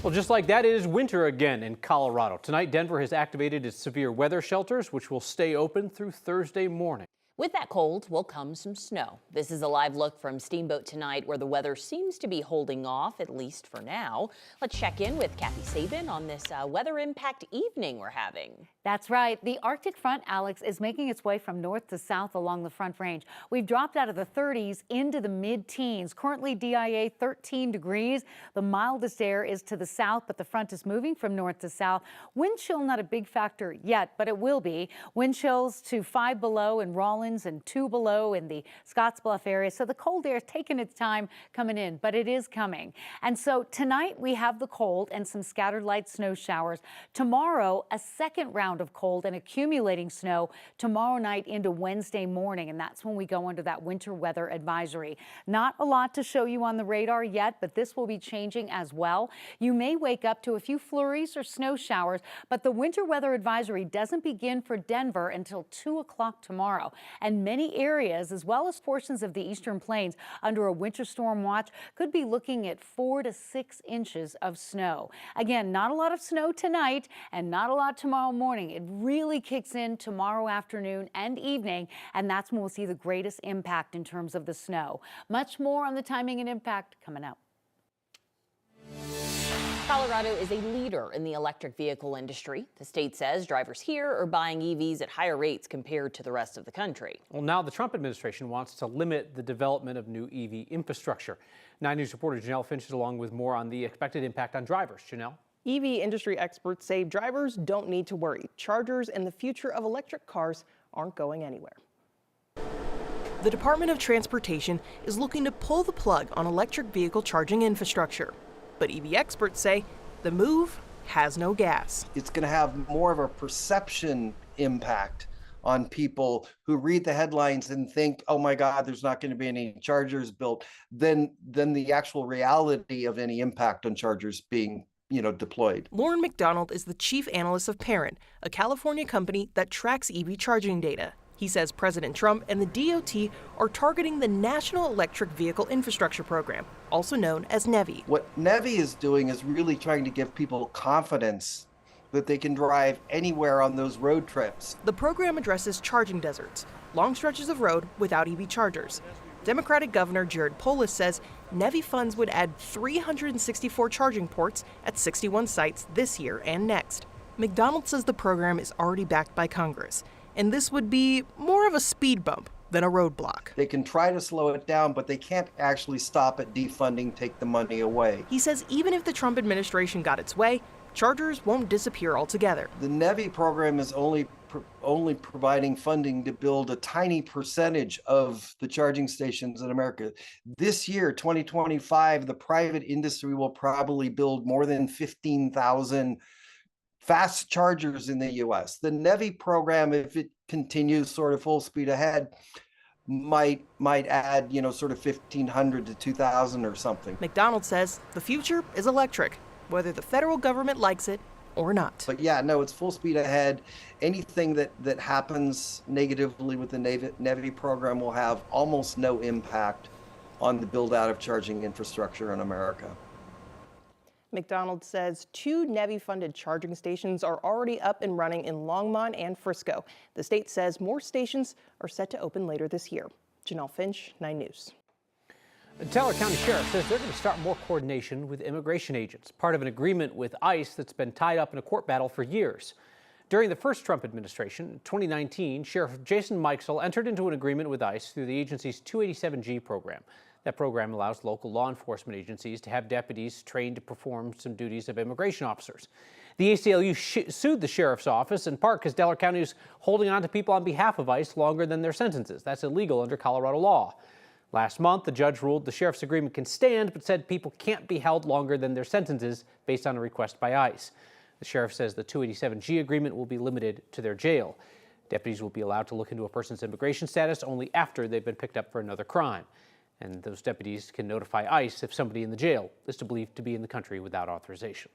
Well, just like that, it is winter again in Colorado. Tonight, Denver has activated its severe weather shelters, which will stay open through Thursday morning. With that cold will come some snow. This is a live look from Steamboat tonight, where the weather seems to be holding off, at least for now. Let's check in with Kathy Sabin on this weather impact evening we're having. That's right. The Arctic front, Alex, is making its way from north to south along the Front Range. We've dropped out of the 30s into the mid-teens. Currently DIA 13 degrees. The mildest air is to the south, but the front is moving from north to south. Wind chill not a big factor yet, but it will be. Wind chills to 5 below in Rawlins and 2 below in the Scottsbluff area. So the cold air is taking its time coming in, but it is coming. And so tonight we have the cold and some scattered light snow showers. Tomorrow, a second round of cold and accumulating snow tomorrow night into Wednesday morning, and that's when we go under that winter weather advisory. Not a lot to show you on the radar yet, but this will be changing as well. You may wake up to a few flurries or snow showers, but the winter weather advisory doesn't begin for Denver until 2 o'clock tomorrow. And many areas, as well as portions of the eastern plains under a winter storm watch, could be looking at 4 to 6 inches of snow. Again, not a lot of snow tonight and not a lot tomorrow morning. It really kicks in tomorrow afternoon and evening, and that's when we'll see the greatest impact in terms of the snow. Much more on the timing and impact coming up. Colorado is a leader in the electric vehicle industry. The state says drivers here are buying EVs at higher rates compared to the rest of the country. Well, now the Trump administration wants to limit the development of new EV infrastructure. 9 News reporter Janelle Finch is along with more on the expected impact on drivers. Janelle? EV industry experts say drivers don't need to worry. Chargers and the future of electric cars aren't going anywhere. The Department of Transportation is looking to pull the plug on electric vehicle charging infrastructure. But EV experts say the move has no gas. It's going to have more of a perception impact on people who read the headlines and think, oh my God, there's not going to be any chargers built, than the actual reality of any impact on chargers being deployed. Lauren McDonald is the chief analyst of Parent, a California company that tracks EV charging data. He says President Trump and the DOT are targeting the National Electric Vehicle Infrastructure Program, also known as NEVI. What NEVI is doing is really trying to give people confidence that they can drive anywhere on those road trips. The program addresses charging deserts, long stretches of road without EV chargers. Democratic Governor Jared Polis says NEVI funds would add 364 charging ports at 61 sites this year and next. McDonald says the program is already backed by Congress, and this would be more of a speed bump than a roadblock. They can try to slow it down, but they can't actually stop at defunding, take the money away. He says even if the Trump administration got its way, chargers won't disappear altogether. The NEVI program is only providing funding to build a tiny percentage of the charging stations in America. This year, 2025, the private industry will probably build more than 15,000 fast chargers in the U.S. The NEVI program, if it continues sort of full speed ahead, might add, sort of 1,500 to 2,000 or something. McDonald says the future is electric, whether the federal government likes it or not. But yeah, no, it's full speed ahead. Anything that happens negatively with the NEVI program will have almost no impact on the build out of charging infrastructure in America. McDonald says 2 NEVI-funded charging stations are already up and running in Longmont and Frisco. The state says more stations are set to open later this year. Janelle Finch, 9 News. The Teller County Sheriff says they're going to start more coordination with immigration agents, part of an agreement with ICE that's been tied up in a court battle for years. During the first Trump administration, in 2019, Sheriff Jason Mikesell entered into an agreement with ICE through the agency's 287G program. That program allows local law enforcement agencies to have deputies trained to perform some duties of immigration officers. The ACLU sued the sheriff's office in part because Delaware County is holding on to people on behalf of ICE longer than their sentences. That's illegal under Colorado law. Last month, the judge ruled the sheriff's agreement can stand, but said people can't be held longer than their sentences based on a request by ICE. The sheriff says the 287G agreement will be limited to their jail. Deputies will be allowed to look into a person's immigration status only after they've been picked up for another crime. And those deputies can notify ICE if somebody in the jail is believed to be in the country without authorization.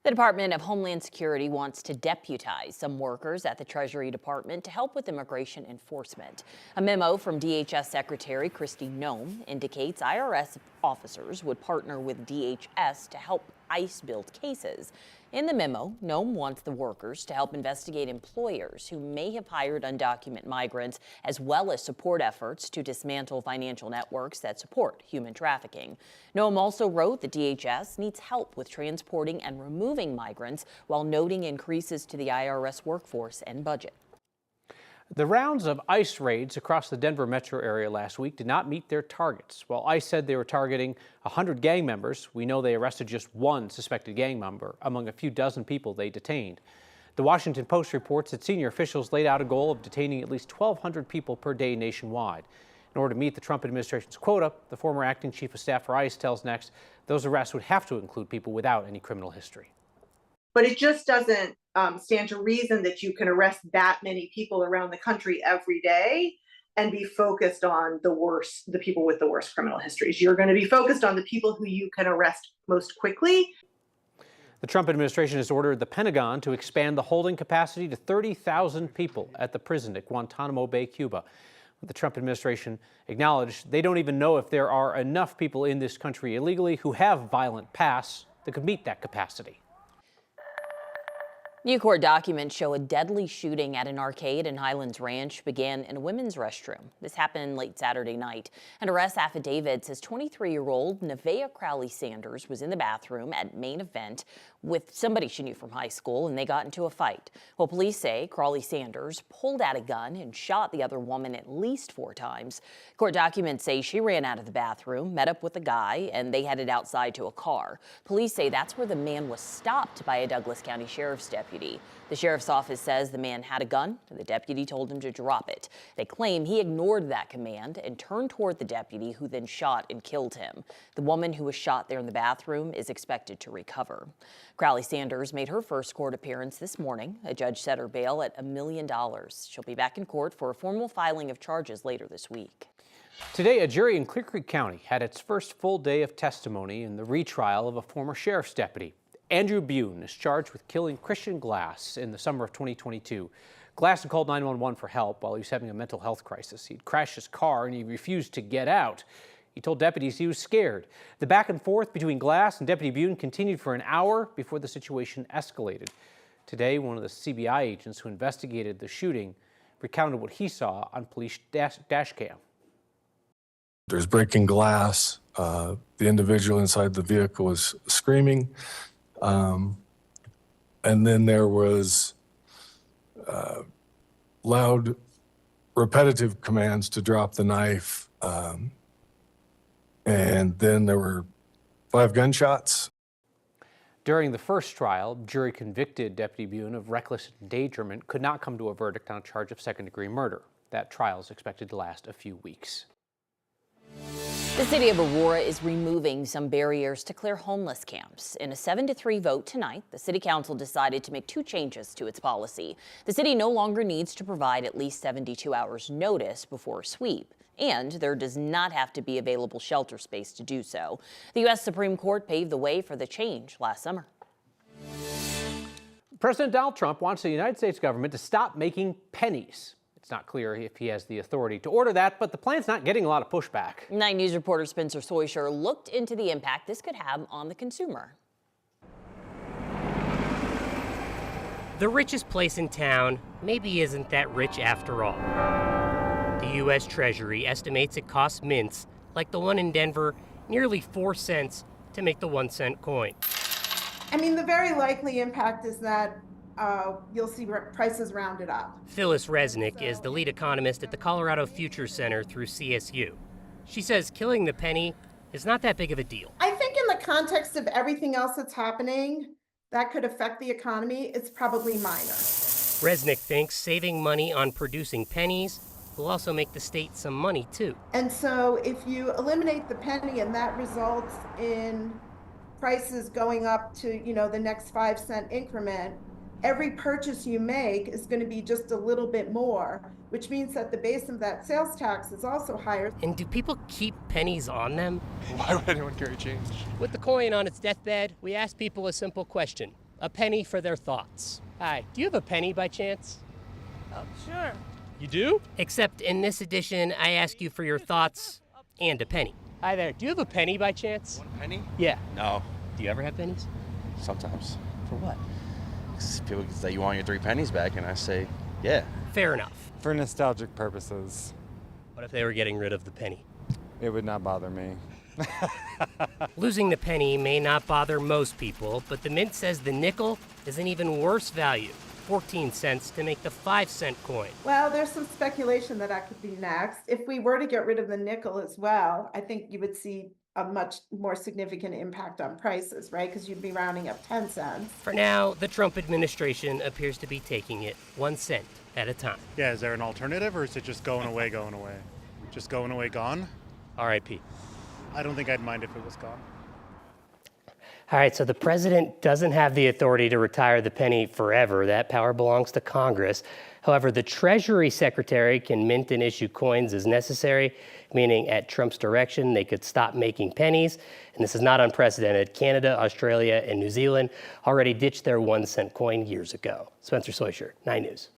The Department of Homeland Security wants to deputize some workers at the Treasury Department to help with immigration enforcement. A memo from DHS Secretary Kristi Noem indicates IRS officers would partner with DHS to help ICE-billed cases. In the memo, Nome wants the workers to help investigate employers who may have hired undocumented migrants, as well as support efforts to dismantle financial networks that support human trafficking. Nome also wrote the DHS needs help with transporting and removing migrants, while noting increases to the IRS workforce and budget. The rounds of ICE raids across the Denver metro area last week did not meet their targets. While ICE said they were targeting 100 gang members, we know they arrested just one suspected gang member among a few dozen people they detained. The Washington Post reports that senior officials laid out a goal of detaining at least 1,200 people per day nationwide. In order to meet the Trump administration's quota, the former acting chief of staff for ICE tells Next those arrests would have to include people without any criminal history. But it just doesn't stand to reason that you can arrest that many people around the country every day and be focused on the people with the worst criminal histories. You're going to be focused on the people who you can arrest most quickly. The Trump administration has ordered the Pentagon to expand the holding capacity to 30,000 people at the prison at Guantanamo Bay, Cuba. The Trump administration acknowledged they don't even know if there are enough people in this country illegally who have violent pasts that could meet that capacity. New court documents show a deadly shooting at an arcade in Highlands Ranch began in a women's restroom. This happened late Saturday night. An arrest affidavit says 23-year-old Nevaeh Crowley Sanders was in the bathroom at main event with somebody she knew from high school, and they got into a fight. Well, police say Crowley Sanders pulled out a gun and shot the other woman at least 4 times. Court documents say she ran out of the bathroom, met up with a guy, and they headed outside to a car. Police say that's where the man was stopped by a Douglas County Sheriff's deputy. The sheriff's office says the man had a gun, and the deputy told him to drop it. They claim he ignored that command and turned toward the deputy, who then shot and killed him. The woman who was shot there in the bathroom is expected to recover. Crowley Sanders made her first court appearance this morning. A judge set her bail at $1 million. She'll be back in court for a formal filing of charges later this week. Today, a jury in Clear Creek County had its first full day of testimony in the retrial of a former sheriff's deputy. Andrew Bune is charged with killing Christian Glass in the summer of 2022. Glass had called 911 for help while he was having a mental health crisis. He'd crashed his car and he refused to get out. He told deputies he was scared. The back and forth between Glass and Deputy Bune continued for an hour before the situation escalated. Today, one of the CBI agents who investigated the shooting recounted what he saw on police dash cam. There's breaking glass. The individual inside the vehicle was screaming. And then there was loud, repetitive commands to drop the knife. And then there were 5 gunshots. During the first trial, jury convicted Deputy Bune of reckless endangerment could not come to a verdict on a charge of second-degree murder. That trial is expected to last a few weeks. The city of Aurora is removing some barriers to clear homeless camps. In a 7-3 vote tonight, the city council decided to make 2 changes to its policy. The city no longer needs to provide at least 72 hours notice before a sweep, and there does not have to be available shelter space to do so. The U.S. Supreme Court paved the way for the change last summer. President Donald Trump wants the United States government to stop making pennies. It's not clear if he has the authority to order that, but the plan's not getting a lot of pushback. 9 News reporter Spencer Soysher looked into the impact this could have on the consumer. The richest place in town maybe isn't that rich after all. The U.S. Treasury estimates it costs mints, like the one in Denver, nearly 4 cents to make the 1-cent coin. I mean, the very likely impact is that you'll see prices rounded up. Phyllis Resnick is the lead economist at the Colorado Futures Center through CSU. She says killing the penny is not that big of a deal. I think in the context of everything else that's happening that could affect the economy, it's probably minor. Resnick thinks saving money on producing pennies will also make the state some money too. And so if you eliminate the penny and that results in prices going up to, the next 5-cent increment, every purchase you make is going to be just a little bit more, which means that the base of that sales tax is also higher. And do people keep pennies on them? Why would anyone carry change? With the coin on its deathbed, we asked people a simple question: a penny for their thoughts. Hi, do you have a penny by chance? Oh, sure. You do? Except in this edition, I ask you for your thoughts and a penny. Hi there, do you have a penny by chance? One penny? Yeah. No. Do you ever have pennies? sometimes. For what? 'Cause people say you want your 3 pennies back, and I say, yeah. Fair enough. For nostalgic purposes, What if they were getting rid of the penny? it would not bother me. Losing the penny may not bother most people, but the Mint says the nickel is an even worse value, 14 cents to make the 5-cent coin. Well, there's some speculation that could be next. If we were to get rid of the nickel as well, I think you would see a much more significant impact on prices, right? Because you'd be rounding up 10 cents. For now, the Trump administration appears to be taking it 1 cent at a time. Yeah, is there an alternative, or is it just going away, Just going away, gone? R.I.P. I don't think I'd mind if it was gone. All right, so the president doesn't have the authority to retire the penny forever. That power belongs to Congress. However, the Treasury Secretary can mint and issue coins as necessary, meaning at Trump's direction, they could stop making pennies. And this is not unprecedented. Canada, Australia, and New Zealand already ditched their 1 cent coin years ago. Spencer Soysher, 9 News.